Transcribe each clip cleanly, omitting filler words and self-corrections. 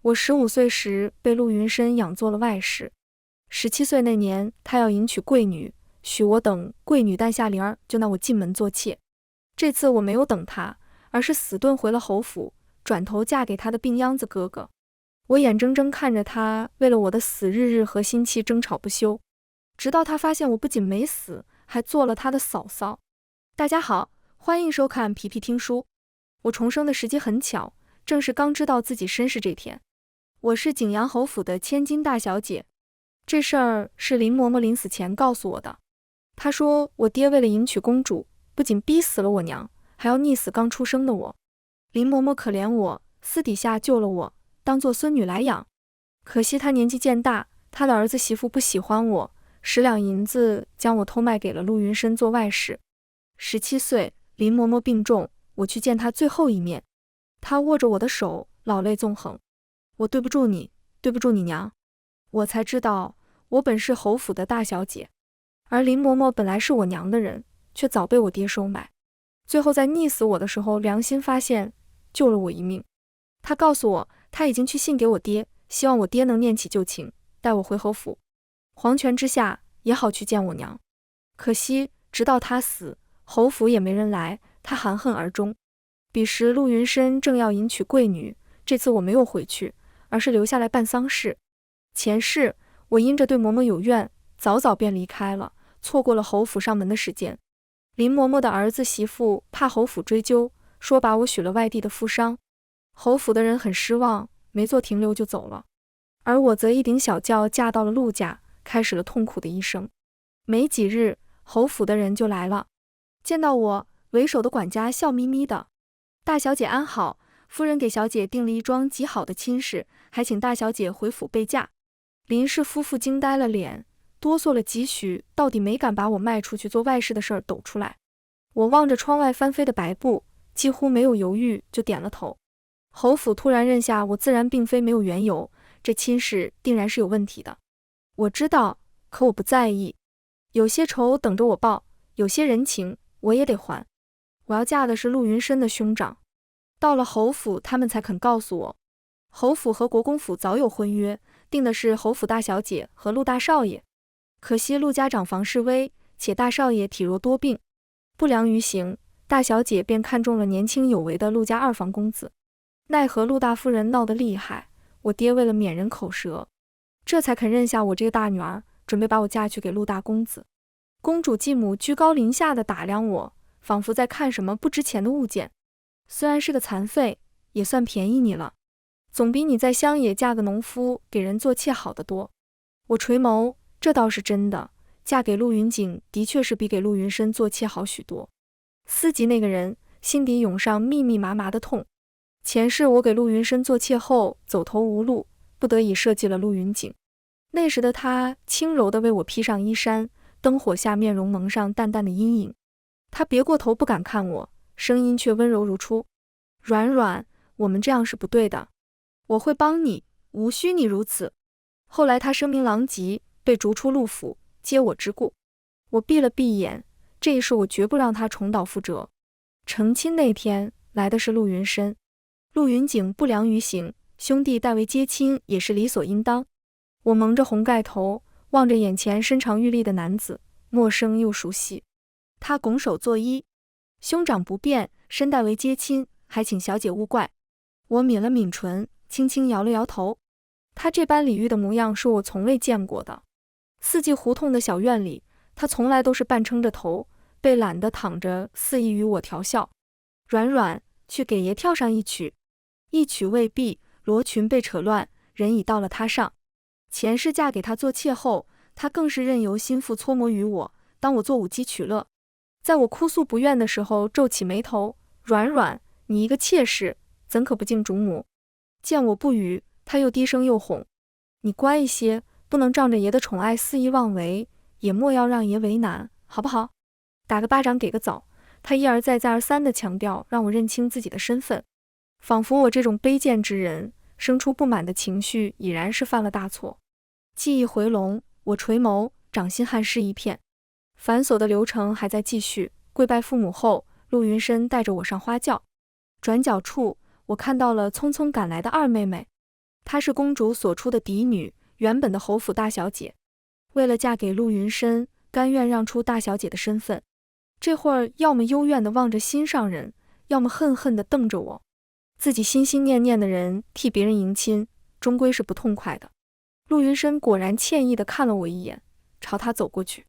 我15岁时被陆云深养做了外室，17岁那年他要迎娶贵女，许我等贵女诞下灵儿，就纳我进门做妾。这次我没有等他，而是死遁回了侯府，转头嫁给他的病秧子哥哥。我眼睁睁看着他为了我的死日日和心妻争吵不休，直到他发现我不仅没死，还做了他的嫂嫂。大家好，欢迎收看皮皮听书。我重生的时机很巧，正是刚知道自己身世这天。我是景阳侯府的千金大小姐，这事儿是林嬷嬷临死前告诉我的。她说我爹为了迎娶公主，不仅逼死了我娘，还要溺死刚出生的我。林嬷嬷可怜我，私底下救了我，当做孙女来养。可惜她年纪渐大，她的儿子媳妇不喜欢我，10两银子将我偷卖给了陆云深做外室。17岁，林嬷嬷病重，我去见她最后一面。她握着我的手，老泪纵横。我对不住你，对不住你娘。我才知道，我本是侯府的大小姐，而林嬷嬷本来是我娘的人，却早被我爹收买。最后在溺死我的时候，良心发现，救了我一命。她告诉我，她已经去信给我爹，希望我爹能念起旧情，带我回侯府。黄泉之下，也好去见我娘。可惜，直到她死，侯府也没人来，她含恨而终。彼时陆云深正要迎娶贵女，这次我没有回去，而是留下来办丧事。前世我因着对嬷嬷有怨，早早便离开了，错过了侯府上门的时间。林嬷嬷的儿子媳妇怕侯府追究，说把我许了外地的富商。侯府的人很失望，没做停留就走了。而我则一顶小轿嫁到了陆家，开始了痛苦的一生。没几日，侯府的人就来了，见到我，为首的管家笑眯眯的：大小姐安好，夫人给小姐定了一桩极好的亲事，还请大小姐回府备嫁。林氏夫妇惊呆了脸，哆嗦了几许，到底没敢把我卖出去做外室的事儿抖出来。我望着窗外翻飞的白布，几乎没有犹豫就点了头。侯府突然认下我，自然并非没有缘由，这亲事定然是有问题的。我知道，可我不在意。有些仇等着我报，有些人情我也得还。我要嫁的是陆云深的兄长。到了侯府，他们才肯告诉我，侯府和国公府早有婚约，定的是侯府大小姐和陆大少爷。可惜陆家长房势危，且大少爷体弱多病，不良于行，大小姐便看中了年轻有为的陆家二房公子。奈何陆大夫人闹得厉害，我爹为了免人口舌，这才肯认下我这个大女儿，准备把我嫁去给陆大公子。公主继母居高临下地打量我，仿佛在看什么不值钱的物件。虽然是个残废，也算便宜你了，总比你在乡野嫁个农夫给人做妾好得多。我垂眸，这倒是真的，嫁给陆云锦的确是比给陆云深做妾好许多。思及那个人，心底涌上密密麻麻的痛。前世我给陆云深做妾后走投无路，不得已设计了陆云锦。那时的他轻柔地为我披上衣衫，灯火下面容蒙上淡淡的阴影。他别过头不敢看我，声音却温柔如初：软软，我们这样是不对的，我会帮你，无需你如此。后来他声名狼藉，被逐出陆府，皆我之故。我闭了闭眼，这一世我绝不让他重蹈覆辙。成亲那天来的是陆云深，陆云景不良于行，兄弟代为接亲也是理所应当。我蒙着红盖头，望着眼前身长玉立的男子，陌生又熟悉。他拱手作揖：兄长不便，身代为接亲，还请小姐勿怪。我抿了抿唇，轻轻摇了摇头。他这般礼遇的模样是我从未见过的。四季胡同的小院里，他从来都是半撑着头，被懒得躺着，肆意与我调笑。软软，去给爷跳上一曲。一曲未毕，罗裙被扯乱，人已到了他上。前世嫁给他做妾后，他更是任由心腹搓磨于我，当我做舞姬取乐。在我哭诉不愿的时候，皱起眉头：软软，你一个妾室，怎可不敬主母？见我不语，他又低声又哄：你乖一些，不能仗着爷的宠爱肆意妄为，也莫要让爷为难，好不好？打个巴掌给个枣。他一而再再而三地强调，让我认清自己的身份，仿佛我这种卑贱之人，生出不满的情绪已然是犯了大错。记忆回笼，我垂眸，掌心汗湿一片。繁琐的流程还在继续，跪拜父母后，陆云深带着我上花轿。转角处，我看到了匆匆赶来的二妹妹。她是公主所出的嫡女，原本的侯府大小姐，为了嫁给陆云深，甘愿让出大小姐的身份。这会儿要么幽怨地望着心上人，要么恨恨地瞪着我。自己心心念念的人替别人迎亲，终归是不痛快的。陆云深果然歉意地看了我一眼，朝他走过去。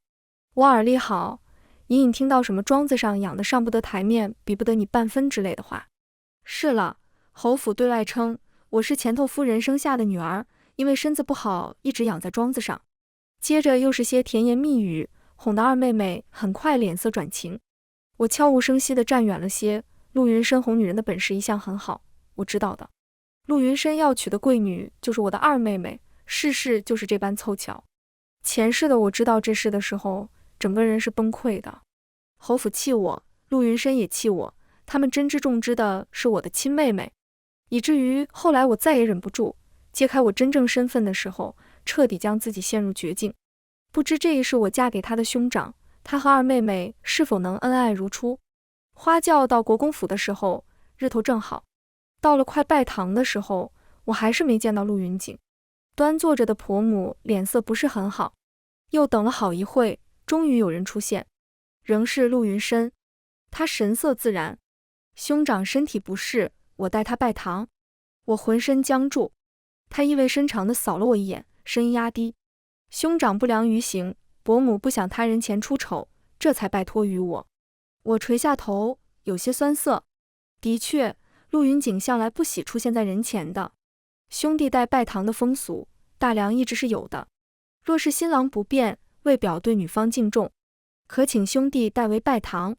我耳力好，隐隐听到什么庄子上养的上不得台面，比不得你半分之类的话。是了，侯府对外称我是前头夫人生下的女儿，因为身子不好，一直养在庄子上。接着又是些甜言蜜语，哄得二妹妹很快脸色转晴。我悄无声息地站远了些。陆云深哄女人的本事一向很好，我知道的。陆云深要娶的贵女就是我的二妹妹，世事就是这般凑巧。前世的我知道这事的时候，整个人是崩溃的。侯府气我，陆云深也气我，他们真知重知的是我的亲妹妹，以至于后来我再也忍不住，揭开我真正身份的时候，彻底将自己陷入绝境。不知这一世我嫁给他的兄长，他和二妹妹是否能恩爱如初？花轿到国公府的时候，日头正好。到了快拜堂的时候，我还是没见到陆云锦。端坐着的婆母脸色不是很好，又等了好一会，终于有人出现，仍是陆云深。他神色自然，兄长身体不适，我带他拜堂。我浑身僵住，他意味深长地扫了我一眼，声音压低：兄长不良于行，伯母不想他人前出丑，这才拜托于我。我垂下头，有些酸涩。的确，陆云锦向来不喜出现在人前的。兄弟带拜堂的风俗，大梁一直是有的。若是新郎不便，为表对女方敬重，可请兄弟代为拜堂；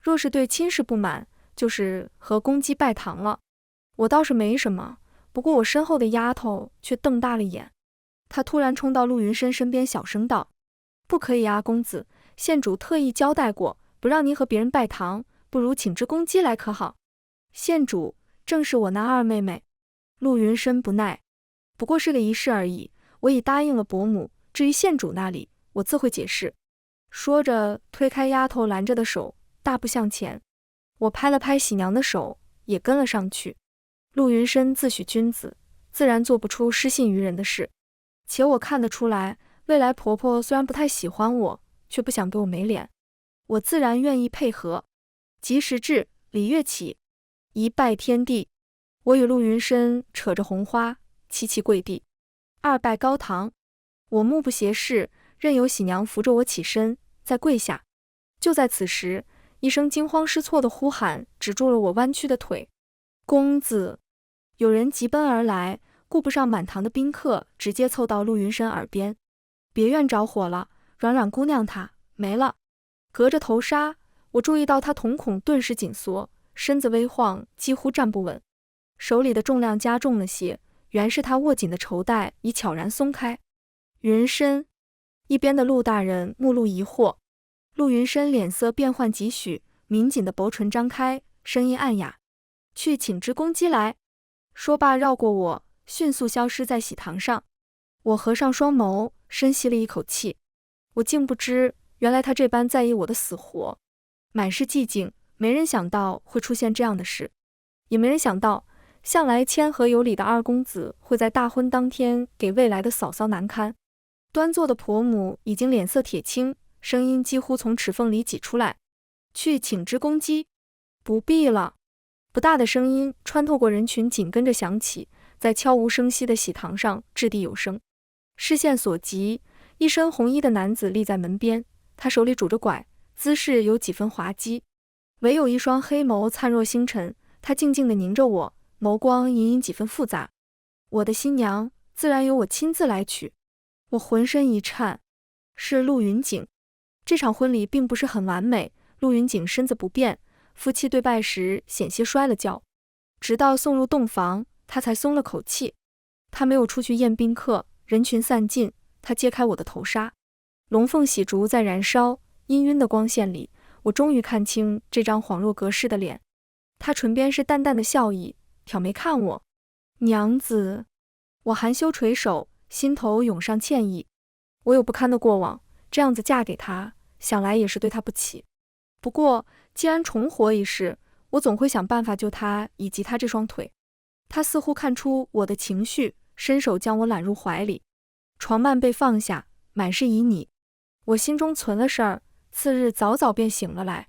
若是对亲事不满，就是和公鸡拜堂了。我倒是没什么，不过我身后的丫头却瞪大了眼。她突然冲到陆云深身边，小声道：不可以啊，公子，县主特意交代过，不让您和别人拜堂，不如请只公鸡来可好？县主正是我那二妹妹。陆云深不耐，不过是个仪式而已，我已答应了伯母，至于县主那里，我自会解释。说着推开丫头拦着的手，大步向前。我拍了拍喜娘的手，也跟了上去。陆云深自诩君子，自然做不出失信于人的事，且我看得出来，未来婆婆虽然不太喜欢我，却不想给我没脸，我自然愿意配合。及时至，礼乐起，一拜天地。我与陆云深扯着红花，齐齐跪地，二拜高堂。我目不斜视，任由喜娘扶着我起身，再跪下。就在此时，一声惊慌失措的呼喊止住了我弯曲的腿。公子！有人急奔而来，顾不上满堂的宾客，直接凑到陆云深耳边：别院着火了，软软姑娘她没了。隔着头纱，我注意到她瞳孔顿时紧缩，身子微晃，几乎站不稳。手里的重量加重了些，原是他握紧的绸带已悄然松开。云深，一边的陆大人目露疑惑。陆云深脸色变幻几许，抿紧的薄唇张开，声音暗哑：去请只公鸡来。说罢绕过我，迅速消失在喜堂上。我合上双眸，深吸了一口气。我竟不知，原来他这般在意我的死活。满是寂静，没人想到会出现这样的事，也没人想到向来谦和有礼的二公子会在大婚当天给未来的嫂嫂难堪。端坐的婆母已经脸色铁青，声音几乎从齿缝里挤出来：去请只公鸡。不必了。不大的声音穿透过人群，紧跟着响起，在悄无声息的喜堂上掷地有声。视线所及，一身红衣的男子立在门边，他手里拄着拐，姿势有几分滑稽，唯有一双黑眸灿若星辰。他静静地凝着我，眸光隐隐几分复杂。我的新娘自然由我亲自来娶。我浑身一颤，是陆云锦。这场婚礼并不是很完美，陆云锦身子不便，夫妻对拜时险些摔了跤，直到送入洞房，他才松了口气。他没有出去宴宾客，人群散尽，他揭开我的头纱，龙凤喜烛在燃烧，氤氲的光线里，我终于看清这张恍若隔世的脸。他唇边是淡淡的笑意，挑眉看我。娘子。我含羞垂首，心头涌上歉意。我有不堪的过往，这样子嫁给他，想来也是对他不起。不过既然重活一世，我总会想办法救他以及他这双腿。他似乎看出我的情绪，伸手将我揽入怀里。床幔被放下，满是旖旎。我心中存了事儿，次日早早便醒了来。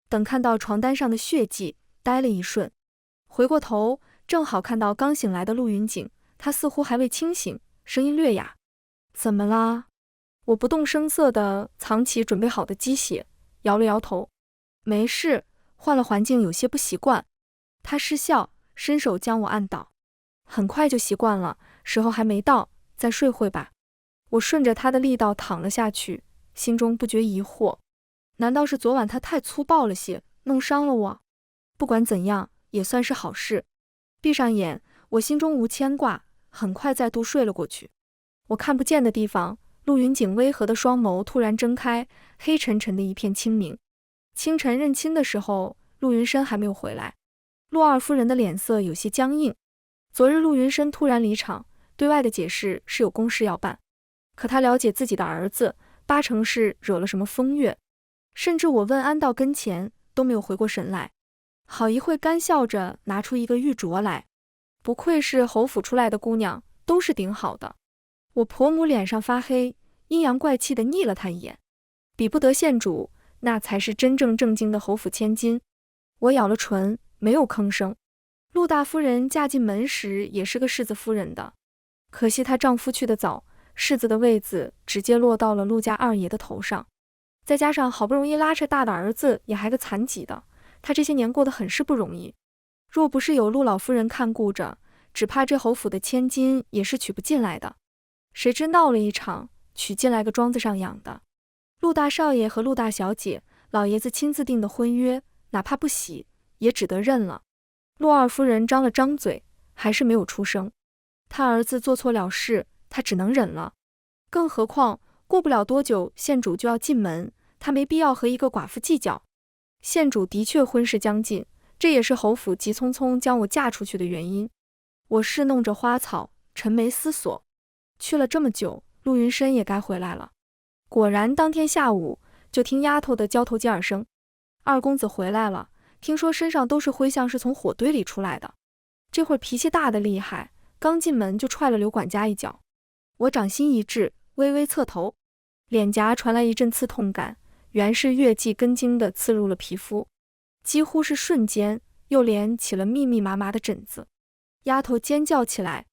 等看到床单上的血迹，呆了一瞬，回过头，正好看到刚醒来的陆云锦，他似乎还未清醒，声音略哑：“怎么啦？”我不动声色地藏起准备好的鸡血，摇了摇头：“没事，换了环境有些不习惯。”他失笑，伸手将我按倒：“很快就习惯了，时候还没到，再睡会吧。”我顺着他的力道躺了下去，心中不觉疑惑：难道是昨晚他太粗暴了些，弄伤了我？不管怎样，也算是好事。闭上眼，我心中无牵挂，很快再度睡了过去。我看不见的地方，陆云锦微合的双眸突然睁开，黑沉沉的一片清明。清晨认亲的时候，陆云深还没有回来。陆二夫人的脸色有些僵硬。昨日陆云深突然离场，对外的解释是有公事要办，可他了解自己的儿子，八成是惹了什么风月。甚至我问安到跟前，都没有回过神来。好一会干笑着拿出一个玉镯来，不愧是侯府出来的姑娘，都是顶好的。我婆母脸上发黑，阴阳怪气地睨了他一眼，比不得县主，那才是真正正经的侯府千金。我咬了唇，没有吭声。陆大夫人嫁进门时也是个世子夫人的，可惜她丈夫去得早，世子的位子直接落到了陆家二爷的头上。再加上好不容易拉扯大的儿子也还个残疾的，她这些年过得很是不容易。若不是有陆老夫人看顾着，只怕这侯府的千金也是娶不进来的。谁知闹了一场，娶进来个庄子上养的。陆大少爷和陆大小姐，老爷子亲自定的婚约，哪怕不喜，也只得认了。陆二夫人张了张嘴，还是没有出声。他儿子做错了事，他只能忍了。更何况过不了多久，县主就要进门，他没必要和一个寡妇计较。县主的确婚事将近，这也是侯府急匆匆将我嫁出去的原因。我侍弄着花草，沉眉思索。去了这么久，陆云深也该回来了。果然当天下午，就听丫头的交头接耳声：“二公子回来了，听说身上都是灰，像是从火堆里出来的。这会儿脾气大的厉害，刚进门就踹了刘管家一脚。”我掌心一滞，微微侧头，脸颊传来一阵刺痛感，原是月季根茎的刺入了皮肤，几乎是瞬间，又连起了密密麻麻的疹子。丫头尖叫起来：“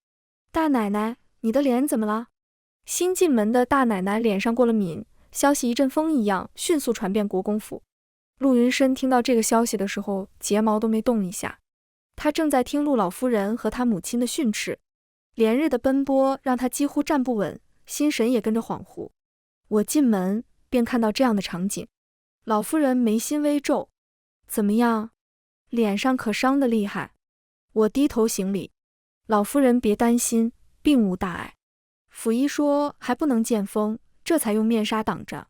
大奶奶，你的脸怎么了？”新进门的大奶奶脸上过了敏，消息一阵风一样迅速传遍国公府。陆云深听到这个消息的时候，睫毛都没动一下。他正在听陆老夫人和他母亲的训斥，连日的奔波让他几乎站不稳，心神也跟着恍惚。我进门便看到这样的场景，老夫人眉心微皱：“怎么样？脸上可伤得厉害？”我低头行礼：“老夫人别担心，并无大碍。府医说还不能见风，这才用面纱挡着。”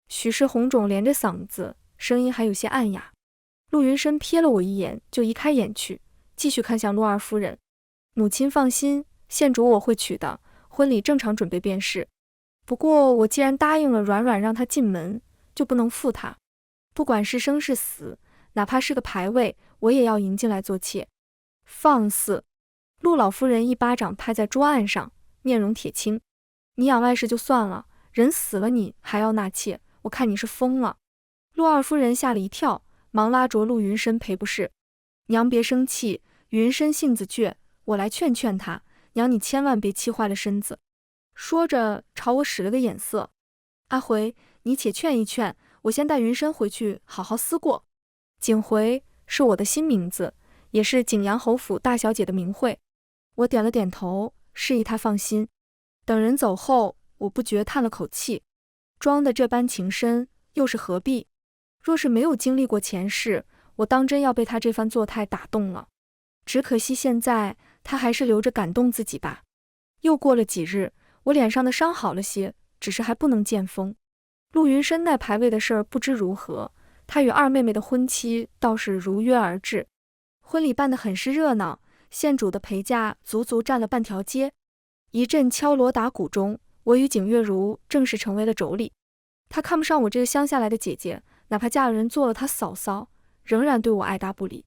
许是红肿连着嗓子，声音还有些暗哑。陆云深瞥了我一眼，就移开眼去，继续看向陆二夫人：“母亲放心，县主我会娶的，婚礼正常准备便是。不过我既然答应了软软让她进门，就不能负她。不管是生是死，哪怕是个牌位，我也要迎进来做妾。”放肆！陆老夫人一巴掌拍在桌案上，面容铁青：“你养外室就算了，人死了你还要纳妾，我看你是疯了。”陆二夫人吓了一跳，忙拉着陆云深赔不是：“娘别生气，云深性子倔，我来劝劝他，娘你千万别气坏了身子。”说着朝我使了个眼色：“阿回，你且劝一劝，我先带云深回去好好思过。景回是我的新名字，也是景阳侯府大小姐的名讳。”我点了点头，示意他放心。等人走后，我不觉叹了口气，装的这般情深，又是何必？若是没有经历过前世，我当真要被他这番作态打动了。只可惜现在他还是留着感动自己吧。又过了几日，我脸上的伤好了些，只是还不能见风。陆云深那牌位的事儿不知如何，他与二妹妹的婚期倒是如约而至。婚礼办得很是热闹，县主的陪嫁足足占了半条街。一阵敲锣打鼓中，我与景月如正式成为了妯娌。他看不上我这个乡下来的姐姐，哪怕嫁了人做了他嫂嫂，仍然对我爱答不理。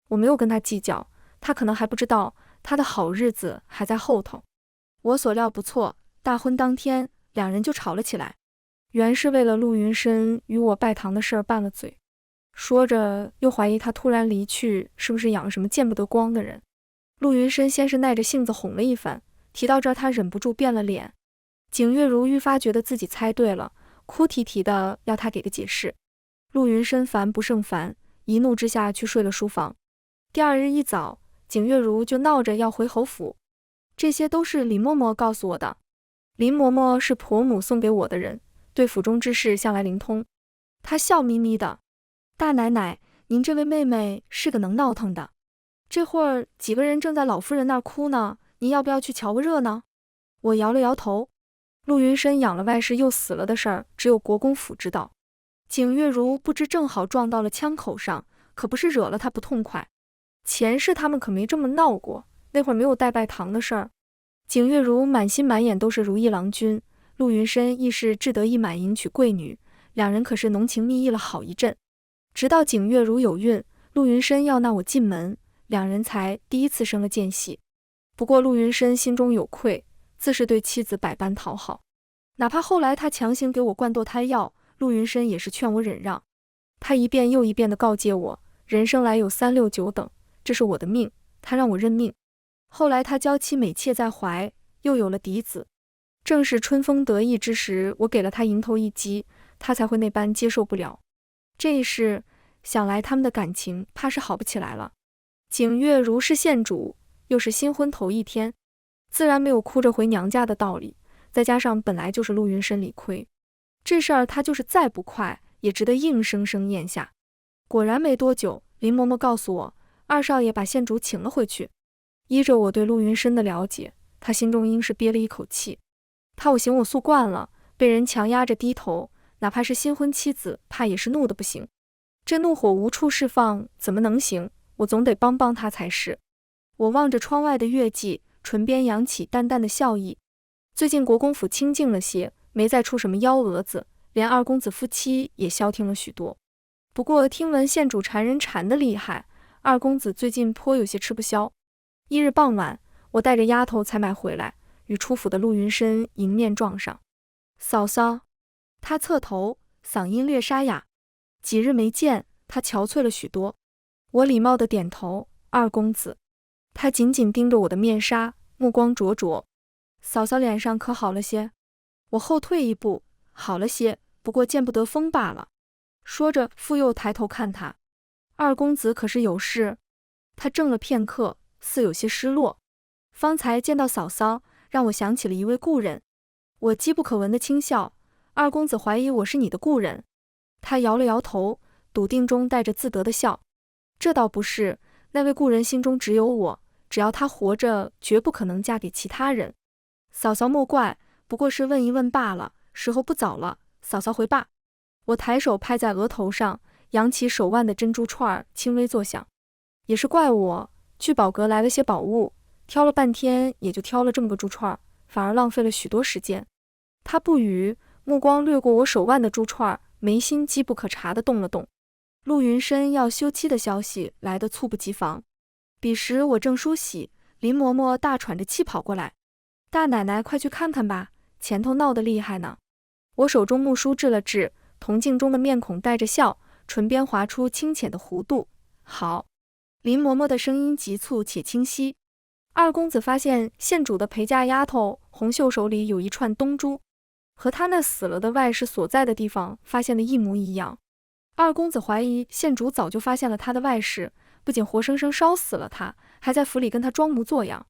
我没有跟他计较，他可能还不知道他的好日子还在后头。我所料不错，大婚当天，两人就吵了起来。原是为了陆云深与我拜堂的事儿拌了嘴，说着又怀疑他突然离去是不是养了什么见不得光的人。陆云深先是耐着性子哄了一番，提到这儿他忍不住变了脸。景月如愈发觉得自己猜对了，哭啼啼的要他给个解释。陆云深烦不胜烦，一怒之下去睡了书房。第二日一早，景月如就闹着要回侯府，这些都是林嬷嬷告诉我的。林嬷嬷是婆母送给我的人，对府中之事向来灵通。她笑眯眯的：“大奶奶，您这位妹妹是个能闹腾的。这会儿几个人正在老夫人那儿哭呢，您要不要去瞧个热闹？”我摇了摇头。陆云深养了外室又死了的事儿，只有国公府知道。景月如不知正好撞到了枪口上，可不是惹了他不痛快。前世他们可没这么闹过，那会儿没有带拜堂的事儿。景月如满心满眼都是如意郎君，陆云深亦是志得意满迎娶贵女，两人可是浓情蜜意了好一阵。直到景月如有孕，陆云深要纳我进门，两人才第一次生了间隙。不过陆云深心中有愧，自是对妻子百般讨好，哪怕后来他强行给我灌堕胎药，陆云深也是劝我忍让。他一遍又一遍地告诫我，人生来有3、6、9等，这是我的命，他让我认命。后来他娇妻美妾在怀，又有了嫡子，正是春风得意之时，我给了他迎头一击，他才会那般接受不了。这一事想来他们的感情怕是好不起来了。景月如是县主，又是新婚头一天，自然没有哭着回娘家的道理，再加上本来就是陆云深理亏，这事儿他就是再不快也值得硬生生咽下。果然没多久，林嬷嬷告诉我，二少爷把县主请了回去。依着我对陆云深的了解，他心中应是憋了一口气。他我行我素惯了，被人强压着低头，哪怕是新婚妻子，怕也是怒得不行。这怒火无处释放，怎么能行？我总得帮帮他才是。我望着窗外的月季，唇边扬起淡淡的笑意。最近国公府清静了些，没再出什么幺蛾子，连二公子夫妻也消停了许多。不过听闻县主缠人缠得厉害，二公子最近颇有些吃不消。一日傍晚，我带着丫头才买回来，与出府的陆云深迎面撞上。嫂嫂，他侧头，嗓音略沙哑。几日没见，他憔悴了许多。我礼貌地点头，二公子。他紧紧盯着我的面纱，目光灼灼。嫂嫂脸上可好了些？我后退一步，好了些，不过见不得风罢了。说着，复又抬头看他。二公子可是有事？他怔了片刻，似有些失落。方才见到嫂嫂，让我想起了一位故人。我机不可闻的轻笑。二公子怀疑我是你的故人？他摇了摇头，笃定中带着自得的笑。这倒不是，那位故人心中只有我，只要他活着，绝不可能嫁给其他人。嫂嫂莫怪，不过是问一问罢了，时候不早了，嫂嫂回罢。我抬手拍在额头上，扬起手腕的珍珠串轻微作响。也是怪我，聚宝阁来了些宝物，挑了半天也就挑了这么个珠串，反而浪费了许多时间。他不语，目光掠过我手腕的珠串，眉心机不可察地动了动。陆云深要休妻的消息来得猝不及防。彼时我正梳洗，林嬷嬷大喘着气跑过来：“大奶奶快去看看吧，前头闹得厉害呢。”我手中木梳治了治，铜镜中的面孔带着笑，唇边划出清浅的弧度。好。林嬷嬷的声音急促且清晰。二公子发现县主的陪嫁丫头红袖手里有一串东珠，和他那死了的外室所在的地方发现的一模一样。二公子怀疑县主早就发现了他的外室，不仅活生生烧死了他，还在府里跟他装模作样。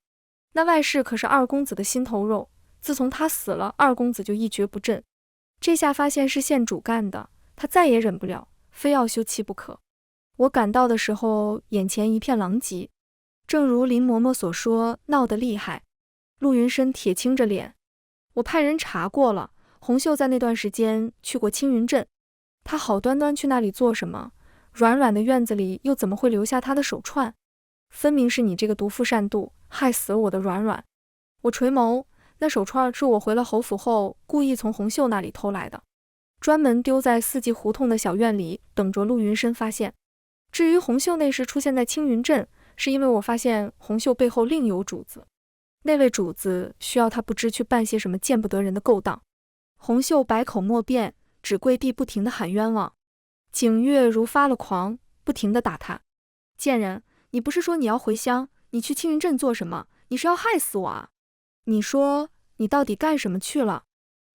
那外室可是二公子的心头肉，自从他死了，二公子就一蹶不振。这下发现是县主干的，他再也忍不了，非要休妻不可。我赶到的时候，眼前一片狼藉，正如林嬷嬷所说，闹得厉害。陆云深铁青着脸，我派人查过了，红袖在那段时间去过青云镇，他好端端去那里做什么？软软的院子里又怎么会留下他的手串？分明是你这个毒妇善妒，害死了我的软软。我垂眸，那手串是我回了侯府后故意从红袖那里偷来的，专门丢在四季胡同的小院里，等着陆云深发现。至于红袖那时出现在青云镇，是因为我发现红袖背后另有主子。那位主子需要他不知去办些什么见不得人的勾当。洪秀百口莫辩，只跪地不停地喊冤枉。景月如发了狂，不停地打他。贱人，你不是说你要回乡，你去青云镇做什么？你是要害死我啊？你说你到底干什么去了？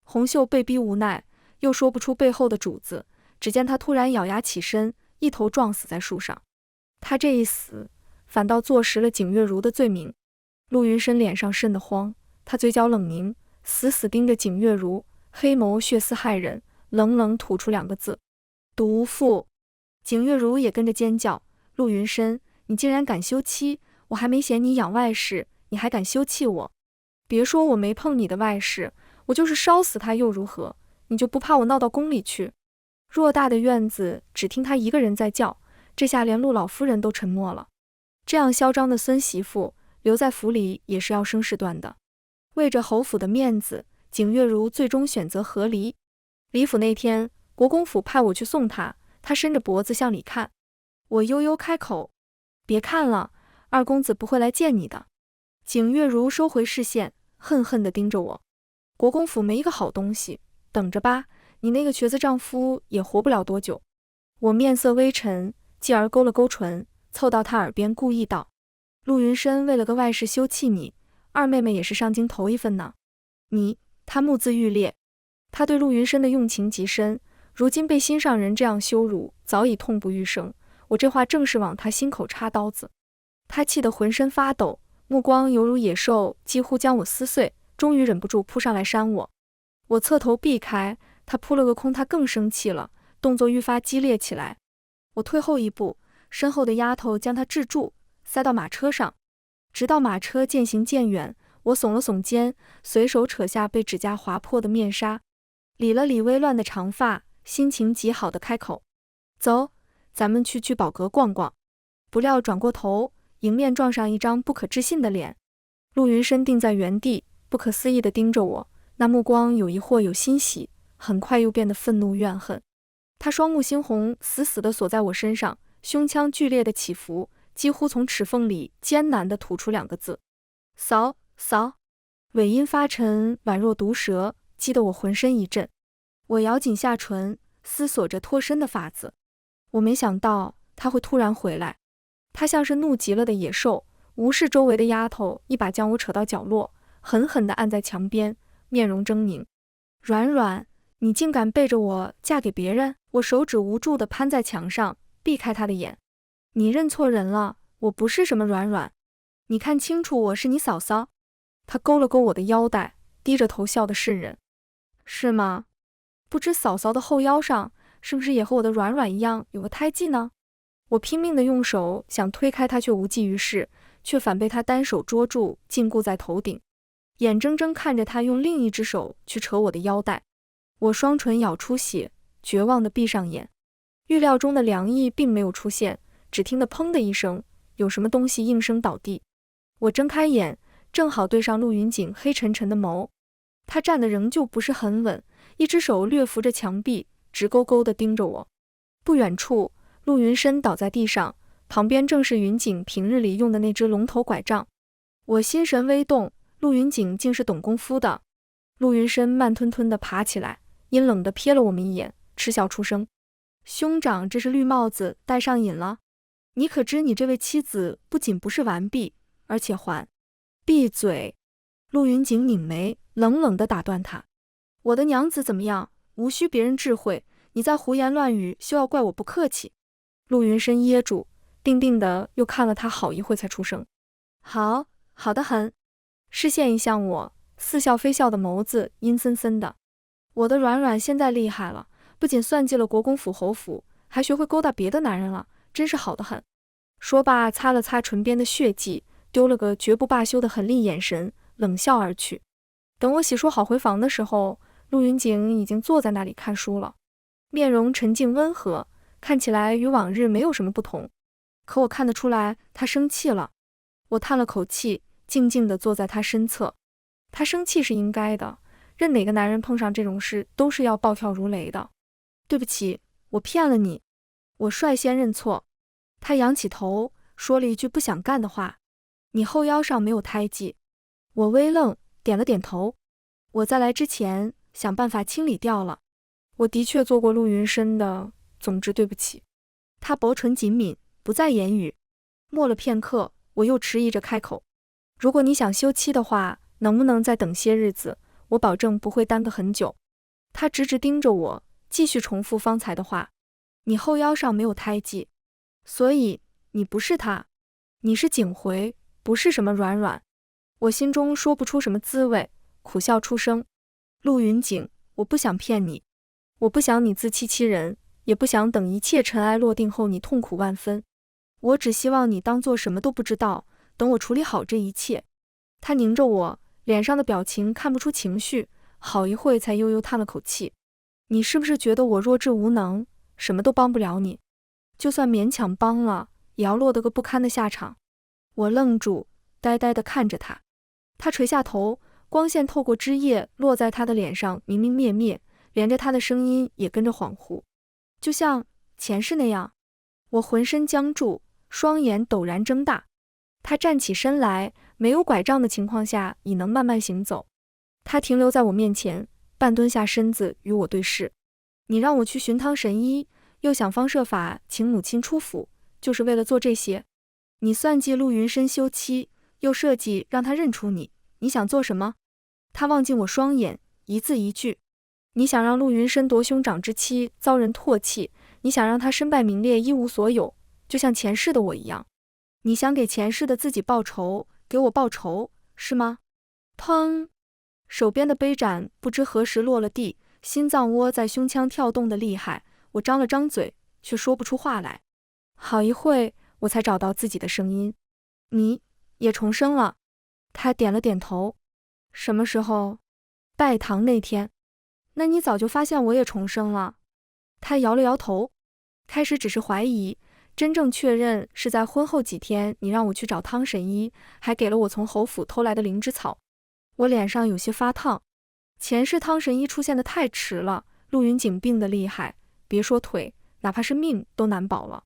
洪秀被逼无奈，又说不出背后的主子，只见他突然咬牙起身，一头撞死在树上。他这一死，反倒坐实了景月如的罪名。陆云深脸上瘆得慌，他嘴角冷凝，死死盯着景月如，黑眸血丝骇人，冷冷吐出2个字：毒妇。景月如也跟着尖叫：陆云深，你竟然敢休妻！我还没嫌你养外室，你还敢休弃我？别说我没碰你的外室，我就是烧死他又如何？你就不怕我闹到宫里去？偌大的院子，只听他一个人在叫，这下连陆老夫人都沉默了。这样嚣张的孙媳妇，留在府里也是要生事端的。为着侯府的面子，景月如最终选择和离。离府那天，国公府派我去送他，他伸着脖子向里看。我悠悠开口：别看了，二公子不会来见你的。景月如收回视线，恨恨地盯着我。国公府没一个好东西，等着吧，你那个瘸子丈夫也活不了多久。我面色微沉，继而勾了勾唇，凑到他耳边故意道：陆云深为了个外室休弃你，二妹妹也是上京头一分呢。他目眦欲裂。他对陆云深的用情极深，如今被心上人这样羞辱，早已痛不欲生。我这话正是往他心口插刀子。他气得浑身发抖，目光犹如野兽，几乎将我撕碎，终于忍不住扑上来扇我。我侧头避开，他扑了个空，他更生气了，动作愈发激烈起来。我退后一步，身后的丫头将他制住，塞到马车上。直到马车渐行渐远，我耸了耸肩，随手扯下被指甲划破的面纱，理了理微乱的长发，心情极好的开口：走，咱们去聚宝阁逛逛。不料转过头，迎面撞上一张不可置信的脸。陆云深定在原地，不可思议地盯着我，那目光有疑惑有欣喜，很快又变得愤怒怨恨。他双目猩红，死死地锁在我身上，胸腔剧烈的起伏，几乎从齿缝里艰难地吐出2个字：扫。尾音发沉，宛若毒蛇，激得我浑身一震。我咬紧下唇，思索着脱身的法子。我没想到他会突然回来，他像是怒极了的野兽，无视周围的丫头，一把将我扯到角落，狠狠地按在墙边，面容狰狞。软软，你竟敢背着我嫁给别人！我手指无助地攀在墙上，避开他的眼。你认错人了，我不是什么软软，你看清楚，我是你嫂嫂。他勾了勾我的腰带，低着头笑得瘆人。是吗？不知嫂嫂的后腰上是不是也和我的软软一样有个胎记呢？我拼命地用手想推开他，却无济于事，却反被他单手捉住，禁锢在头顶，眼睁睁看着他用另一只手去扯我的腰带。我双唇咬出血，绝望地闭上眼。预料中的凉意并没有出现，只听得砰的一声，有什么东西应声倒地。我睁开眼，正好对上陆云锦黑沉沉的眸。他站得仍旧不是很稳，一只手略扶着墙壁，直勾勾地盯着我。不远处，陆云深倒在地上，旁边正是云锦平日里用的那只龙头拐杖。我心神微动，陆云锦竟是懂功夫的。陆云深慢吞吞地爬起来，阴冷地瞥了我们一眼，嗤笑出声：兄长这是绿帽子戴上瘾了？你可知你这位妻子不仅不是完璧，而且还……闭嘴！陆云锦拧眉，冷冷地打断他：我的娘子怎么样？无需别人智慧，你在胡言乱语，休要怪我不客气。陆云深噎住，定定的又看了他好一会才出声：好得很。视线一向我，似笑非笑的眸子阴森森的。我的软软现在厉害了，不仅算计了国公府侯府，还学会勾搭别的男人了，真是好得很。说罢擦了擦唇边的血迹，丢了个绝不罢休的狠厉眼神，冷笑而去。等我洗漱好回房的时候，陆云锦已经坐在那里看书了，面容沉静温和，看起来与往日没有什么不同。可我看得出来他生气了。我叹了口气，静静地坐在他身侧。他生气是应该的，任哪个男人碰上这种事都是要暴跳如雷的。对不起，我骗了你。我率先认错。他仰起头，说了一句不想干的话：你后腰上没有胎记。我微愣，点了点头。我在来之前想办法清理掉了。我的确做过陆云深的，总之对不起。他薄唇紧抿，不再言语。默了片刻，我又迟疑着开口：如果你想休妻的话，能不能再等些日子？我保证不会耽搁很久。他直直盯着我，继续重复方才的话：你后腰上没有胎记，所以你不是他，你是景回，不是什么软软。我心中说不出什么滋味，苦笑出声：陆云景，我不想骗你，我不想你自欺欺人，也不想等一切尘埃落定后你痛苦万分。我只希望你当做什么都不知道，等我处理好这一切。他拧着我，脸上的表情看不出情绪，好一会才悠悠叹了口气：你是不是觉得我弱智无能，什么都帮不了你？就算勉强帮了，也要落得个不堪的下场。我愣住，呆呆地看着他。他垂下头，光线透过枝叶落在他的脸上，明明灭灭，连着他的声音也跟着恍惚，就像前世那样。我浑身僵住，双眼陡然睁大。他站起身来，没有拐杖的情况下已能慢慢行走。他停留在我面前，半蹲下身子与我对视。你让我去寻汤神医，又想方设法请母亲出府，就是为了做这些？你算计陆云深休妻，又设计让他认出你，你想做什么？他望进我双眼，一字一句：你想让陆云深夺兄长之妻遭人唾弃，你想让他身败名裂，一无所有，就像前世的我一样。你想给前世的自己报仇，给我报仇，是吗？砰！手边的杯盏不知何时落了地，心脏窝在胸腔跳动的厉害，我张了张嘴，却说不出话来。好一会，我才找到自己的声音：你也重生了。他点了点头。什么时候？拜堂那天。那你早就发现我也重生了？他摇了摇头。开始只是怀疑，真正确认是在婚后几天，你让我去找汤神医，还给了我从侯府偷来的灵芝草。我脸上有些发烫。前世汤神医出现的太迟了，陆云景病得厉害，别说腿，哪怕是命都难保了。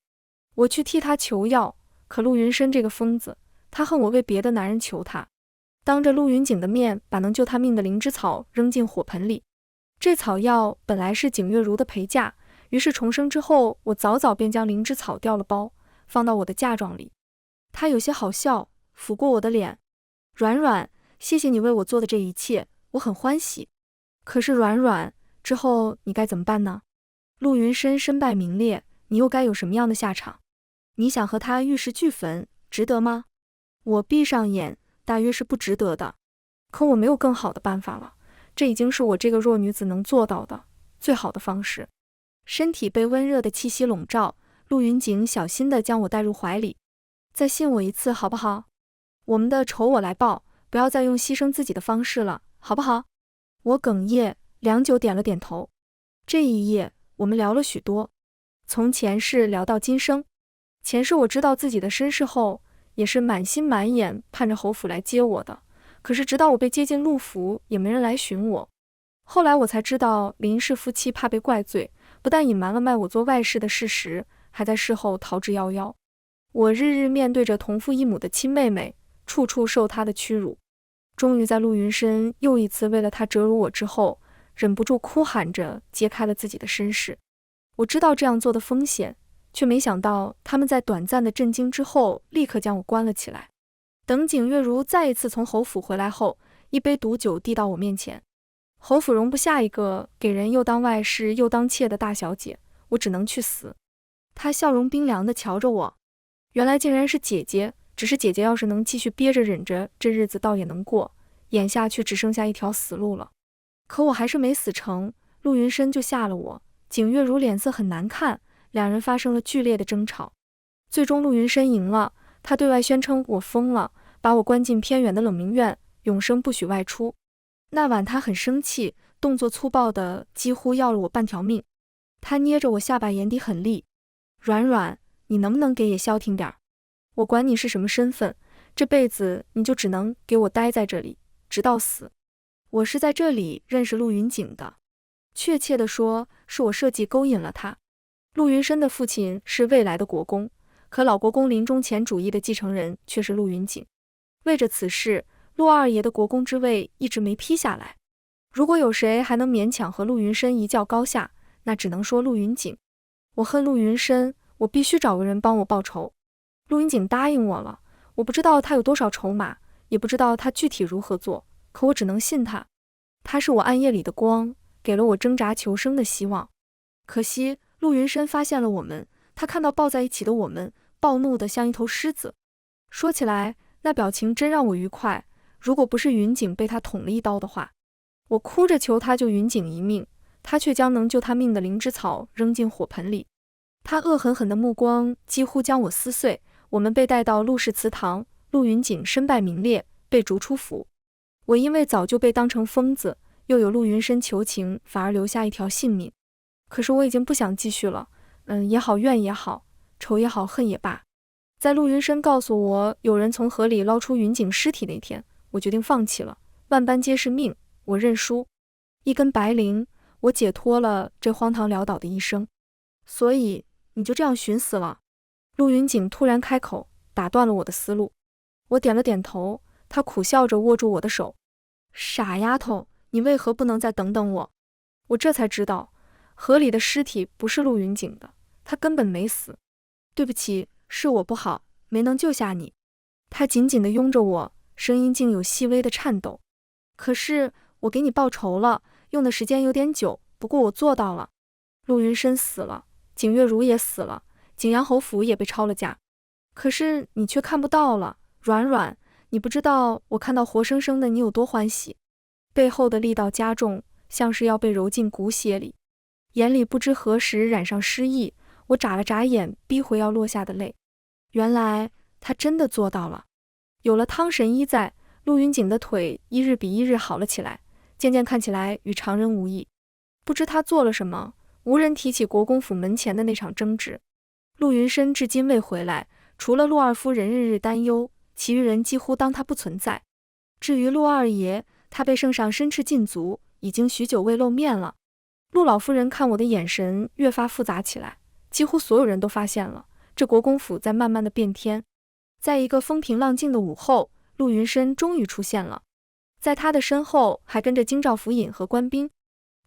我去替他求药，可陆云深这个疯子，他恨我为别的男人求他，当着陆云景的面把能救他命的灵芝草扔进火盆里。这草药本来是景月如的陪嫁，于是重生之后，我早早便将灵芝草调了包，放到我的嫁妆里。他有些好笑，抚过我的脸：软软，谢谢你为我做的这一切，我很欢喜。可是软软，之后你该怎么办呢？陆云深身败名裂，你又该有什么样的下场？你想和他玉石俱焚，值得吗？我闭上眼，大约是不值得的。可我没有更好的办法了，这已经是我这个弱女子能做到的最好的方式。身体被温热的气息笼罩，陆云景小心地将我带入怀里。再信我一次好不好？我们的仇我来报，不要再用牺牲自己的方式了，好不好？我哽咽，良久点了点头。这一夜，我们聊了许多，从前世聊到今生。前世我知道自己的身世后，也是满心满眼盼着侯府来接我的，可是直到我被接进陆府，也没人来寻我。后来我才知道，林氏夫妻怕被怪罪，不但隐瞒了卖我做外室的事实，还在事后逃之夭夭。我日日面对着同父异母的亲妹妹，处处受她的屈辱。终于在陆云深又一次为了他折辱我之后，忍不住哭喊着揭开了自己的身世。我知道这样做的风险，却没想到他们在短暂的震惊之后，立刻将我关了起来。等景月如再一次从侯府回来后，一杯毒酒递到我面前。侯府容不下一个给人又当外室又当妾的大小姐，我只能去死。她笑容冰凉地瞧着我，原来竟然是姐姐，只是姐姐要是能继续憋着忍着，这日子倒也能过，眼下却只剩下一条死路了。可我还是没死成，陆云深就下了我，景月如脸色很难看，两人发生了剧烈的争吵。最终陆云深赢了，他对外宣称我疯了，把我关进偏远的冷明院，永生不许外出。那晚他很生气，动作粗暴的几乎要了我半条命。他捏着我下巴，眼底很厉：软软，你能不能给也消停点？我管你是什么身份，这辈子你就只能给我待在这里，直到死。我是在这里认识陆云景的，确切地说，是我设计勾引了他。陆云深的父亲是未来的国公，可老国公临终前主义的继承人却是陆云景。为着此事，陆二爷的国公之位一直没批下来。如果有谁还能勉强和陆云深一较高下，那只能说陆云锦。我恨陆云深，我必须找个人帮我报仇。陆云锦答应我了，我不知道他有多少筹码，也不知道他具体如何做，可我只能信他。他是我暗夜里的光，给了我挣扎求生的希望。可惜陆云深发现了我们，他看到抱在一起的我们，暴怒得像一头狮子。说起来，那表情真让我愉快。如果不是云锦被他捅了一刀的话，我哭着求他救云锦一命，他却将能救他命的灵芝草扔进火盆里。他恶狠狠的目光几乎将我撕碎。我们被带到陆氏祠堂，陆云锦身败名裂，被逐出府。我因为早就被当成疯子，又有陆云深求情，反而留下一条性命。可是我已经不想继续了，也好，怨也好，仇也好，恨也罢。在陆云深告诉我有人从河里捞出云锦尸体那天，我决定放弃了。万般皆是命，我认输。一根白绫，我解脱了这荒唐潦倒的一生。所以你就这样寻死了？陆云锦突然开口，打断了我的思路。我点了点头，他苦笑着握住我的手。傻丫头，你为何不能再等等我？我这才知道，河里的尸体不是陆云锦的，他根本没死。对不起，是我不好，没能救下你。他紧紧地拥着我，声音竟有细微的颤抖。可是我给你报仇了，用的时间有点久，不过我做到了。陆云深死了，景月如也死了，景阳侯府也被抄了家。可是你却看不到了，软软，你不知道我看到活生生的你有多欢喜。背后的力道加重，像是要被揉进骨血里。眼里不知何时染上诗意，我眨了眨眼，逼回要落下的泪。原来他真的做到了。有了汤神医在，陆云锦的腿一日比一日好了起来，渐渐看起来与常人无异。不知他做了什么，无人提起国公府门前的那场争执。陆云深至今未回来，除了陆二夫人日日担忧，其余人几乎当他不存在。至于陆二爷，他被圣上申斥禁足，已经许久未露面了。陆老夫人看我的眼神越发复杂起来，几乎所有人都发现了，这国公府在慢慢的变天。在一个风平浪静的午后，陆云深终于出现了，在他的身后还跟着京兆府尹和官兵。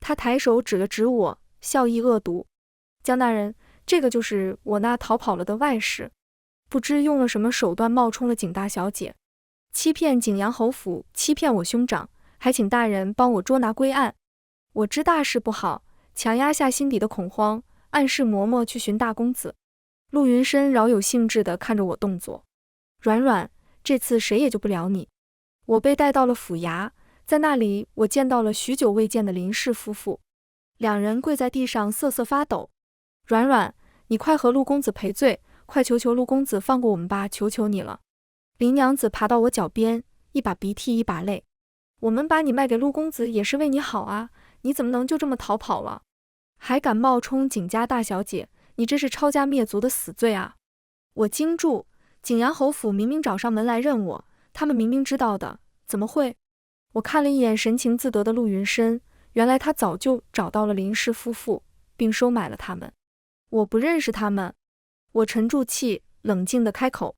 他抬手指了指我，笑意恶毒。江大人，这个就是我那逃跑了的外室，不知用了什么手段冒充了景大小姐，欺骗景阳侯府，欺骗我兄长，还请大人帮我捉拿归案。我知大事不好，强压下心底的恐慌，暗示嬷嬷去寻大公子。陆云深饶有兴致地看着我动作。软软，这次谁也救不了你。我被带到了府衙，在那里我见到了许久未见的林氏夫妇，两人跪在地上瑟瑟发抖。软软，你快和陆公子赔罪，快求求陆公子放过我们吧，求求你了。林娘子爬到我脚边，一把鼻涕一把泪。我们把你卖给陆公子也是为你好啊，你怎么能就这么逃跑了？还敢冒充景家大小姐，你这是抄家灭族的死罪啊！我惊住，景阳侯府明明找上门来认我，他们明明知道的，怎么会？我看了一眼神情自得的陆云深，原来他早就找到了林氏夫妇，并收买了他们。我不认识他们。我沉住气，冷静地开口。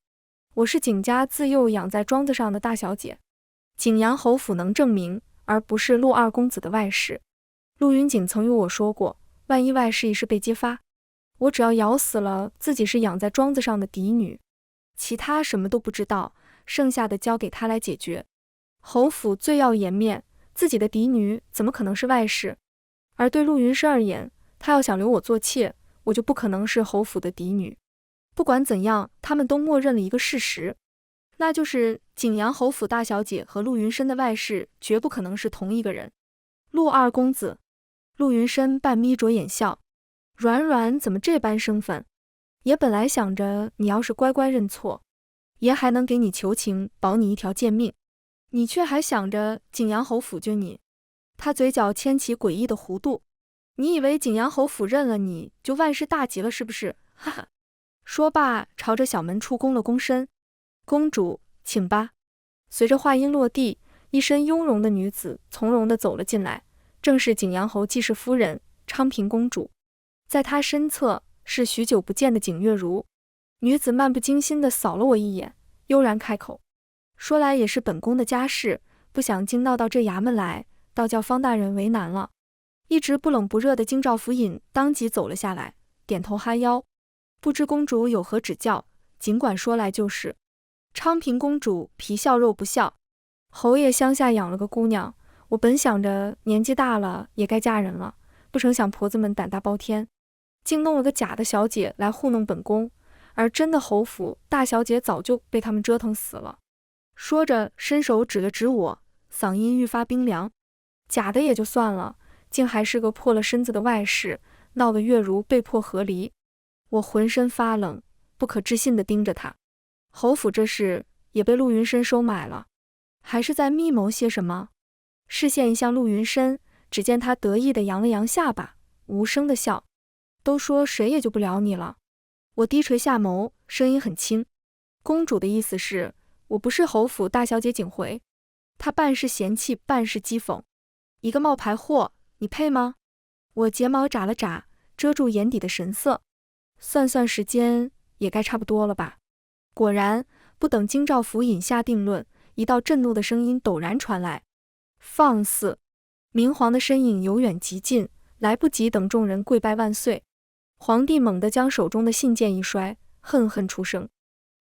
我是景家自幼养在庄子上的大小姐，景阳侯府能证明，而不是陆二公子的外室。陆云锦曾与我说过，万一外室一事被揭发，我只要咬死了自己是养在庄子上的嫡女，其他什么都不知道，剩下的交给他来解决。侯府最要颜面，自己的嫡女怎么可能是外室？而对陆云深而言，他要想留我做妾，我就不可能是侯府的嫡女。不管怎样，他们都默认了一个事实，那就是景阳侯府大小姐和陆云深的外室绝不可能是同一个人。陆二公子，陆云深半眯着眼笑。软软怎么这般生分？爷本来想着你要是乖乖认错，爷还能给你求情，保你一条贱命，你却还想着景阳侯府救你。他嘴角牵起诡异的弧度。你以为景阳侯府认了你就万事大吉了是不是？哈哈。说罢，朝着小门处躬了躬身。公主，请吧。随着话音落地，一身雍容的女子从容地走了进来，正是景阳侯季氏夫人昌平公主。在她身侧是许久不见的景月如。女子漫不经心地扫了我一眼，悠然开口说来也是本宫的家事，不想惊闹到这衙门来，倒叫方大人为难了。一直不冷不热的京兆府尹当即走了下来，点头哈腰。不知公主有何指教，尽管说来就是。昌平公主皮笑肉不笑，侯爷乡下养了个姑娘，我本想着年纪大了也该嫁人了，不成想婆子们胆大包天，竟弄了个假的小姐来糊弄本宫，而真的侯府大小姐早就被他们折腾死了。说着伸手指了指我，嗓音愈发冰凉。假的也就算了，竟还是个破了身子的外室，闹得月如被迫和离。我浑身发冷，不可置信地盯着他。侯府这事也被陆云深收买了，还是在密谋些什么？视线一向陆云深，只见他得意地扬了扬下巴，无声地笑。都说谁也救不了你了。我低垂下眸，声音很轻。公主的意思是，我不是侯府大小姐景回。他半是嫌弃，半是讥讽。一个冒牌货，你配吗？我睫毛眨了眨，遮住眼底的神色。算算时间，也该差不多了吧。果然，不等京兆府尹下定论，一道震怒的声音陡然传来：放肆！明皇的身影由远及近，来不及等众人跪拜万岁。皇帝猛地将手中的信件一摔，恨恨出声：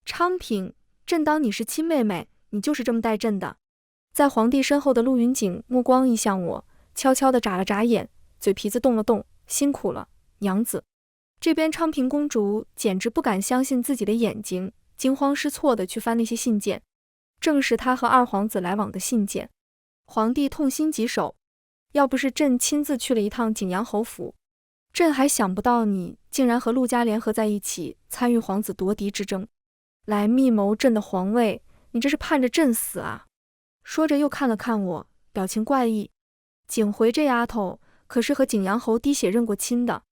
昌平，朕当你是亲妹妹，你就是这么待朕的。在皇帝身后的陆云锦目光一向我，悄悄地眨了眨眼，嘴皮子动了动：辛苦了，娘子。这边昌平公主简直不敢相信自己的眼睛，惊慌失措地去翻那些信件，正是他和二皇子来往的信件。皇帝痛心疾首，要不是朕亲自去了一趟景阳侯府，朕还想不到你竟然和陆家联合在一起，参与皇子夺嫡之争，来密谋朕的皇位，你这是盼着朕死啊！说着又看了看我，表情怪异。景回这丫头可是和景阳侯滴血认过亲的，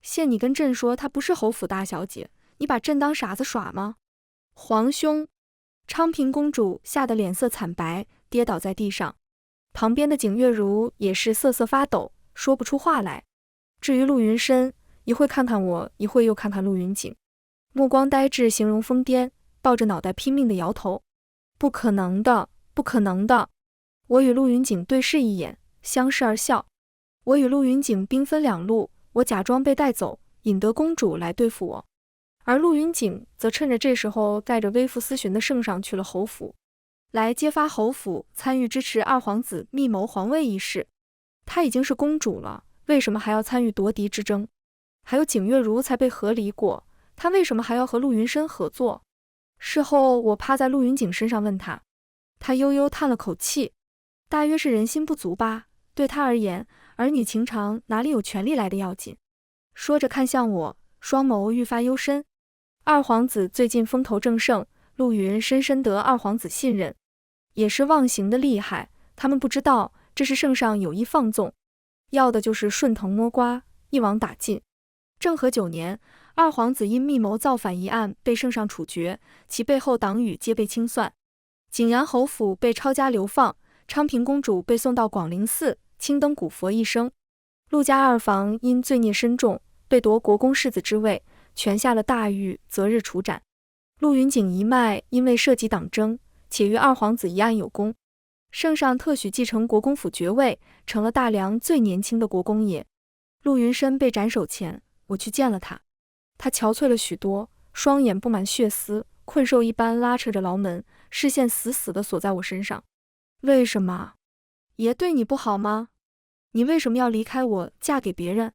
现你跟朕说她不是侯府大小姐，你把朕当傻子耍吗？皇兄！昌平公主吓得脸色惨白，跌倒在地上。旁边的景月如也是瑟瑟发抖，说不出话来。至于陆云深，一会看看我，一会又看看陆云锦，目光呆滞，形容疯癫，抱着脑袋拼命地摇头。不可能的，不可能的！我与陆云锦对视一眼，相视而笑。我与陆云锦兵分两路，我假装被带走，引得公主来对付我，而陆云锦则趁着这时候带着微服私巡的圣上去了侯府，来揭发侯府参与支持二皇子密谋皇位一事。她已经是公主了，为什么还要参与夺嫡之争？还有景月如才被和离过，她为什么还要和陆云深合作？事后我趴在陆云锦身上问他，他悠悠叹了口气，大约是人心不足吧，对他而言，儿女情长哪里有权力来的要紧。说着看向我，双眸愈发幽深。二皇子最近风头正盛，陆云深深得二皇子信任，也是忘形的厉害，他们不知道这是圣上有意放纵，要的就是顺藤摸瓜，一网打尽。政和9年，二皇子因密谋造反一案被圣上处决，其背后党羽皆被清算。景阳侯府被抄家流放，昌平公主被送到广陵寺青灯古佛一生。陆家二房因罪孽深重，被夺国公世子之位，权下了大狱，择日处斩。陆云锦一脉因为涉及党争，且与二皇子一案有功，圣上特许继承国公府爵位，成了大梁最年轻的国公爷。陆云深被斩首前，我去见了他，他憔悴了许多，双眼布满血丝，困兽一般拉扯着牢门，视线死死地锁在我身上。为什么？爷对你不好吗？你为什么要离开我，嫁给别人？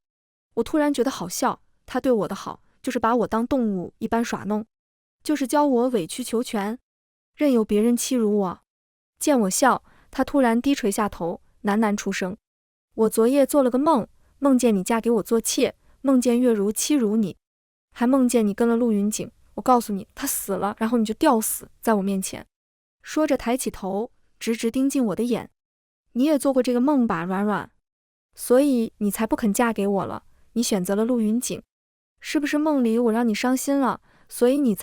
我突然觉得好笑，他对我的好，就是把我当动物一般耍弄，就是教我委曲求全，任由别人欺辱我。见我笑，他突然低垂下头，喃喃出声：我昨夜做了个梦，梦见你嫁给我做妾，梦见月如欺辱你，还梦见你跟了陆云锦，我告诉你他死了，然后你就吊死在我面前。说着抬起头，直直盯进我的眼。你也做过这个梦吧，软软？所以你才不肯嫁给我了，你选择了陆云锦，是不是梦里我让你伤心了，所以你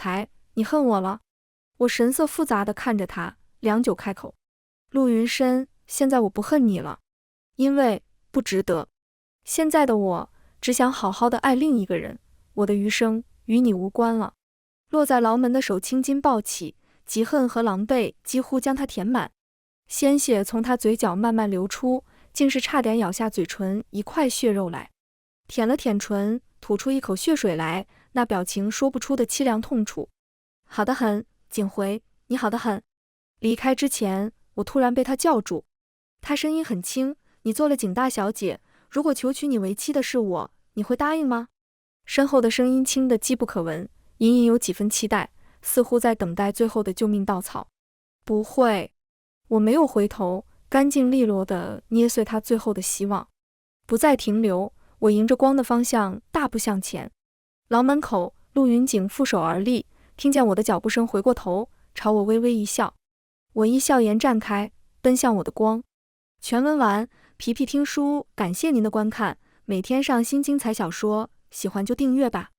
恨我了？我神色复杂地看着他，良久开口：陆云深，现在我不恨你了，因为不值得。现在的我只想好好的爱另一个人，我的余生与你无关了。落在牢门的手青筋暴起，嫉恨和狼狈几乎将他填满，鲜血从他嘴角慢慢流出，竟是差点咬下嘴唇一块血肉来。舔了舔唇，吐出一口血水来，那表情说不出的凄凉痛楚。好得很，景回，你好得很。离开之前，我突然被他叫住，他声音很轻，你做了景大小姐，如果求娶你为妻的是我，你会答应吗？身后的声音轻得机不可闻，隐隐有几分期待，似乎在等待最后的救命稻草。不会。我没有回头，干净利落地捏碎他最后的希望。不再停留，我迎着光的方向大步向前。牢门口，陆云景负手而立，听见我的脚步声回过头，朝我微微一笑。我依笑颜站开，奔向我的光。全文完，皮皮听书，感谢您的观看，每天上新精彩小说，喜欢就订阅吧。